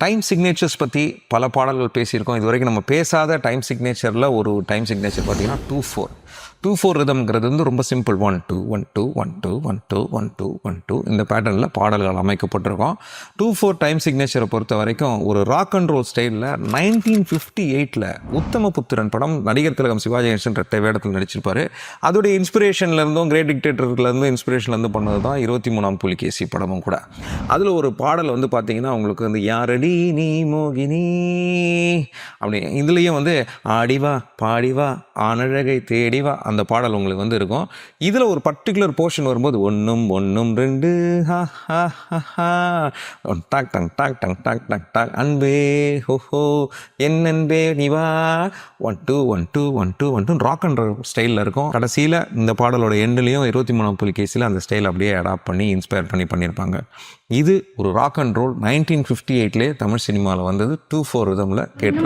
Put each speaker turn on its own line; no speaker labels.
Time signatures பற்றி பல பாடல்கள் பேசியிருக்கோம். இது வரைக்கும் நம்ம பேசாத டைம் சிக்னேச்சரில் ஒரு டைம் சிக்னேச்சர் பார்த்தீங்கன்னா 2/4 ரிதம்ங்கிறது வந்து ரொம்ப சிம்பிள். 1 2 1 2 1 2 1 2 1 2 1 2 இந்த பேட்டர்னில் பாடல்கள் அமைக்கப்பட்டிருக்கோம். 2/4 டைம் சிக்னேச்சரை பொறுத்த வரைக்கும் ஒரு ராக் அண்ட் ரோல் ஸ்டைலில் 1958 உத்தமபுத்திரன் படம் நடிகர் திலகம் சிவாஜி கணேசன் ரெட்டை வேடத்தில் நடிச்சிருப்பார். அதோடைய இன்ஸ்பிரேஷன்லேருந்தும் கிரேட் டிக்டேட்டர்லேருந்தும் இன்ஸ்பிரேஷன்லேருந்து பண்ணது தான் 23ஆம் புலிகேசி படமும் கூட. அதில் ஒரு பாடல் வந்து பார்த்தீங்கன்னா உங்களுக்கு வந்து யாரடி நீ மோகினி அப்படி, இதுலேயும் வந்து ஆடிவா பாடிவா ஆனழகை தேடிவா அந்த பாடல் உங்களுக்கு வந்து இருக்கும். இதில் ஒரு பர்டிகுலர் போர்ஷன் வரும்போது 1 1 2 டாக் டங் டாக் டங் டாக் டக் டாக் அன்பே ஹோஹோ என் அன்பே நிவா 1 2 1 2 1 2 1 2 ராக் அண்ட் ஸ்டைலில் இருக்கும். கடைசியில் இந்த பாடலோட எண்ட்லேயும் 23ஆம் புலிகேசியில் அந்த ஸ்டைல் அப்படியே அடாப்ட் பண்ணி இன்ஸ்பயர் பண்ணியிருப்பாங்க. இது ஒரு ராக் அண்ட் ரோல் 1958 தமிழ் சினிமாவில் வந்தது. 2/4 ரிதமில் கேட்டு